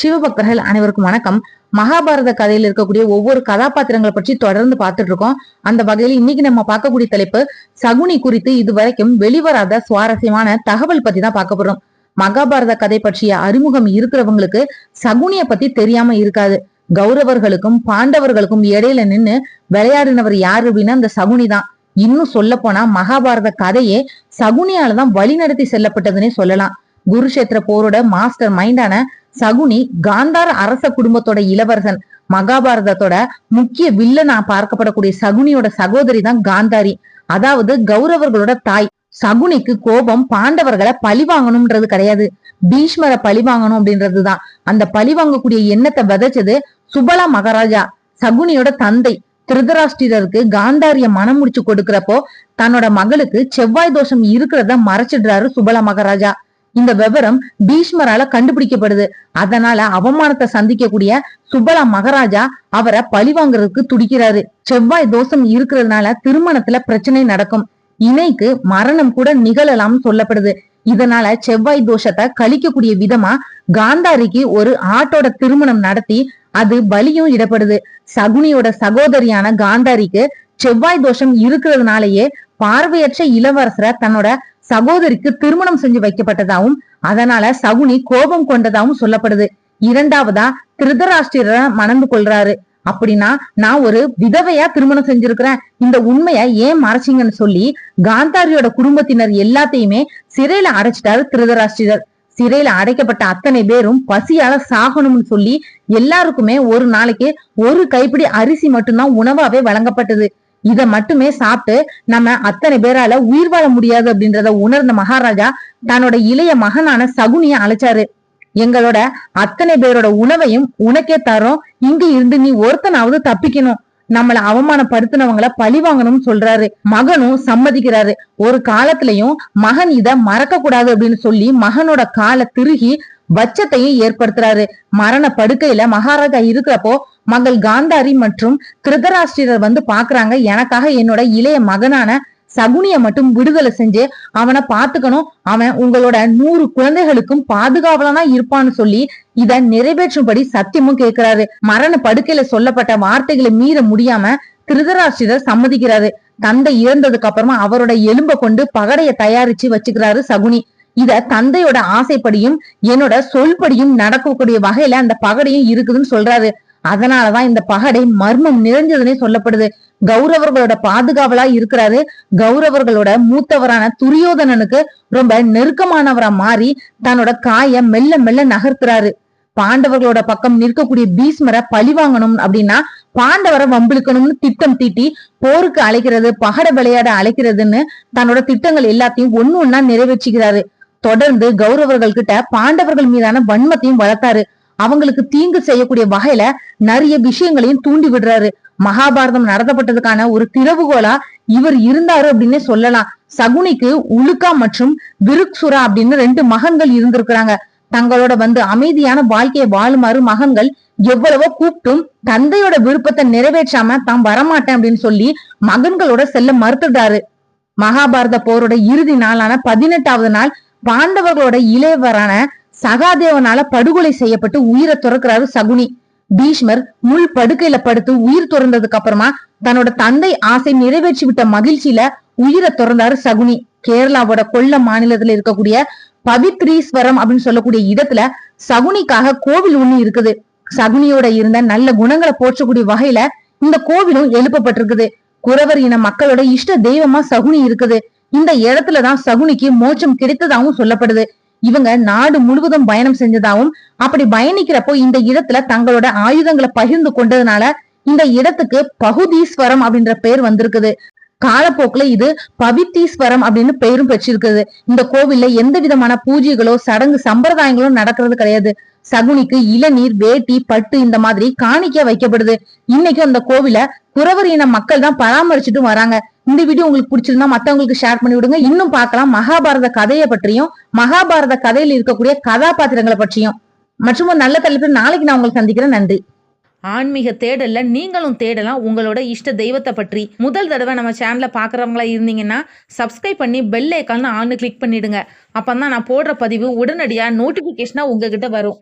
சிவபக்தர்கள் அனைவருக்கும் வணக்கம். மகாபாரத கதையில் இருக்கக்கூடிய ஒவ்வொரு கதாபாத்திரங்களை பற்றி தொடர்ந்து பார்த்துட்டு இருக்கோம். அந்த வகையில் இன்னைக்கு நம்ம பார்க்கக்கூடிய தலைப்பு சகுனி குறித்து இதுவரைக்கும் வெளிவராத சுவாரஸ்யமான தகவல் பத்தி தான் பார்க்க போறோம். மகாபாரத கதை பற்றிய அறிமுகம் இருக்கிறவங்களுக்கு சகுனிய பத்தி தெரியாம இருக்காது. கௌரவர்களுக்கும் பாண்டவர்களுக்கும் இடையில நின்னு விளையாடினவர் யாரு அப்படின்னா அந்த சகுனி தான். இன்னும் சொல்ல போனா மகாபாரத கதையே சகுனியாலதான் வழிநடத்தி செல்லப்பட்டதுன்னே சொல்லலாம். குருஷேத்திர போரோட மாஸ்டர் மைண்டான சகுனி காந்தார அரச குடும்பத்தோட இளவரசன். மகாபாரதத்தோட முக்கிய வில்லனா பார்க்கப்படக்கூடிய சகுனியோட சகோதரி தான் காந்தாரி, அதாவது கௌரவர்களோட தாய். சகுனிக்கு கோபம் பாண்டவர்களை பழி வாங்கணும்ன்றது கிடையாது, பீஷ்மரை பழி வாங்கணும் அப்படின்றதுதான். அந்த பழி வாங்கக்கூடிய எண்ணத்தை விதைச்சது சுபலா மகாராஜா, சகுனியோட தந்தை. திருதராஷ்டிரருக்கு காந்தாரிய மனம் முடிச்சு கொடுக்கிறப்போ தன்னோட மகளுக்கு செவ்வாய் தோஷம் இருக்கிறத மறைச்சிடுறாரு சுபலா மகாராஜா. இந்த விவரம் பீஷ்மரால கண்டுபிடிக்கப்படுது. அதனால அவமானத்தை சந்திக்கக்கூடிய சுபலா மகாராஜா அவரை பழி வாங்குறதுக்கு துடிக்கிறாரு. செவ்வாய் தோஷம் இருக்கிறதுனால திருமணத்துல பிரச்சனை நடக்கும், இணைக்கு மரணம் கூட நிகழலாம்னு சொல்லப்படுது. இதனால செவ்வாய் தோஷத்தை கழிக்கக்கூடிய விதமா காந்தாரிக்கு ஒரு ஆட்டோட திருமணம் நடத்தி அது பலியும் இடப்படுது. சகுனியோட சகோதரியான காந்தாரிக்கு செவ்வாய் தோஷம் இருக்கிறதுனாலயே பார்வையற்ற இளவரசரை தன்னோட சகோதரிக்கு திருமணம் செஞ்சு வைக்கப்பட்டதாகவும் அதனால சகுனி கோபம் கொண்டதாகவும் சொல்லப்படுது. இரண்டாவதா திருதராஷ்டிரரை மணந்து கொள்றாரு. அப்படின்னா நான் ஒரு விதவையா திருமணம் செஞ்சிருக்கிறேன், இந்த உண்மைய ஏன் மறைச்சிங்கன்னு சொல்லி காந்தாரியோட குடும்பத்தினர் எல்லாத்தையுமே சிறையில அடைச்சிட்டாரு திருதராஷ்டிரர். சிறையில அடைக்கப்பட்ட அத்தனை பேரும் பசியால சாகணும்னு சொல்லி எல்லாருக்குமே ஒரு நாளைக்கு ஒரு கைப்பிடி அரிசி மட்டும்தான் உணவாவே வழங்கப்பட்டது. இத மட்டுமே சாப்பிட்டு நம்ம அத்தனை பேரால உயிர் வாழ முடியாது அப்படின்றத உணர்ந்த மகாராஜா தன்னோட இளைய மகனான சகுனிய அழைச்சாரு. எங்களோட அத்தனை பேரோட உணவையும் உனக்கே தரோம், இங்க இருந்து நீ ஒருத்தனாவது தப்பிக்கணும், நம்மள அவமானப்படுத்தினவங்களை பழி வாங்கணும்னு சொல்றாரு. மகனும் சம்மதிக்கிறாரு. ஒரு காலத்திலயும் மகன் இத மறக்க கூடாது அப்படின்னு சொல்லி மகனோட காலை திருகி பட்சத்தையும் ஏற்படுத்துறாரு. மரண படுக்கையில மகாராஜா இருக்கிறப்போ மகள் காந்தாரி மற்றும் திருதராஷ்டிரர் வந்து பாக்குறாங்க. எனக்காக என்னோட இளைய மகனான சகுனிய மட்டும் விடுதலை செஞ்சு அவனை பாத்துக்கணும், அவன் உங்களோட 100 குழந்தைகளுக்கும் பாதுகாவலனா இருப்பான்னு சொல்லி இத நிறைவேற்றும்படி சத்தியமும் கேட்கிறாரு. மரண படுக்கையில சொல்லப்பட்ட வார்த்தைகளை மீற முடியாம திருதராஷ்டிரர் சம்மதிக்கிறாரு. தந்தை இறந்ததுக்கு அப்புறமா அவரோட எலும்ப கொண்டு பகடைய தயாரிச்சு வச்சுக்கிறாரு சகுனி. இத தந்தையோட ஆசைப்படியும் என்னோட சொல்படியும் நடக்கக்கூடிய வகையில அந்த பகடையும் இருக்குதுன்னு சொல்றாரு. அதனாலதான் இந்த பகடை மர்மம் நிறைஞ்சதுன்னே சொல்லப்படுது. கௌரவர்களோட பாதுகாவலா இருக்கிறாரு. கௌரவர்களோட மூத்தவரான துரியோதனனுக்கு ரொம்ப நெருக்கமானவரா மாறி தன்னோட காய மெல்ல மெல்ல நகர்த்துறாரு. பாண்டவர்களோட பக்கம் நிற்கக்கூடிய பீஷ்மரை பழி வாங்கணும் அப்படின்னா பாண்டவரை வம்பிழுக்கணும்னு திட்டம் தீட்டி போருக்கு அழைக்கிறது, பகட விளையாட அழைக்கிறதுன்னு தன்னோட திட்டங்கள் எல்லாத்தையும் ஒண்ணு ஒன்னா நிறைவேற்றிக்கிறாரு. தொடர்ந்து கௌரவர்கள் கிட்ட பாண்டவர்கள் மீதான வன்மத்தையும் வளர்த்தாரு. அவங்களுக்கு தீங்கு செய்யக்கூடிய வகையில நிறைய விஷயங்களையும் தூண்டி விடுறாரு. மகாபாரதம் நடத்தப்பட்டதுக்கான ஒரு திறவுகோலா இவர் இருந்தாரு அப்படின்னே சொல்லலாம். சகுனிக்கு உலுக்கா மற்றும் விருக்சுரா அப்படின்னு 2 மகன்கள் இருந்திருக்கிறாங்க. தங்களோட வந்து அமைதியான வாழ்க்கையை வாழுமாறு மகன்கள் எவ்வளவோ கூப்பிட்டும் தந்தையோட விருப்பத்தை நிறைவேற்றாம தாம் வரமாட்டேன் அப்படின்னு சொல்லி மகன்களோட செல்ல மறுத்துட்டாரு. மகாபாரத போரோட இறுதி நாளான 18வது நாள் பாண்டவர்களோட இளையவரான சகாதேவனால படுகொலை செய்யப்பட்டு உயிரை துறக்கிறாரு சகுனி. பீஷ்மர் முள் படுக்கையில படுத்து உயிர் துறந்ததுக்கு அப்புறமா தன்னோட தந்தை ஆசை நிறைவேற்றி விட்ட மகிழ்ச்சியில உயிரை துறந்தாரு சகுனி. கேரளாவோட கொல்லம் மாநிலத்துல இருக்கக்கூடிய பவித்ரீஸ்வரம் அப்படின்னு சொல்லக்கூடிய இடத்துல சகுனிக்காக கோவில் ஒண்ணு இருக்குது. சகுனியோட இருந்த நல்ல குணங்களை போற்றக்கூடிய வகையில இந்த கோவிலும் எழுப்பப்பட்டிருக்குது. குறவர் இன மக்களோட இஷ்ட தெய்வமா சகுனி இருக்குது. இந்த இடத்துலதான் சகுனிக்கு மோட்சம் கிடைத்ததாகவும் சொல்லப்படுது. இவங்க நாடு முழுவதும் பயணம் செஞ்சதாகவும் அப்படி பயணிக்கிறப்போ இந்த இடத்துல தங்களோட ஆயுதங்களை பகிர்ந்து கொண்டதுனால இந்த இடத்துக்கு பகுதீஸ்வரம் அப்படின்ற பெயர் வந்திருக்குது. காலப்போக்குல இது பவித்தீஸ்வரம் அப்படின்னு பெயரும் பெற்றிருக்குது. இந்த கோவில்ல எந்த விதமான பூஜைகளோ சடங்கு சம்பிரதாயங்களோ நடக்கிறது கிடையாது. சகுனிக்கு இளநீர், வேட்டி, பட்டு இந்த மாதிரி காணிக்கையா வைக்கப்படுது. இன்னைக்கு அந்த கோவில குறவர் இன மக்கள் தான் பராமரிச்சுட்டு வராங்க. இந்த வீடியோ உங்களுக்கு பிடிச்சிருந்தா மத்தவங்களுக்கு ஷேர் பண்ணி விடுங்க. இன்னும் பார்க்கலாம் மகாபாரத கதையை பற்றியும் மகாபாரத கதையில் இருக்கக்கூடிய கதாபாத்திரங்களை பற்றியும் மற்றும் ஒரு நல்ல தலைப்பில் நாளைக்கு நான் உங்களுக்கு சந்திக்கிறேன். நன்றி. ஆன்மீக தேடல்ல நீங்களும் தேடலாம் உங்களோட இஷ்ட தெய்வத்தை பற்றி. முதல் தடவை நம்ம சேனலை பார்க்குறவங்களா இருந்தீங்கன்னா சப்ஸ்கிரைப் பண்ணி பெல் ஐக்கான் ஆன்னு கிளிக் பண்ணிடுங்க. அப்பதான் நான் போடுற பதிவு உடனடியாக நோட்டிஃபிகேஷனாக உங்ககிட்ட வரும்.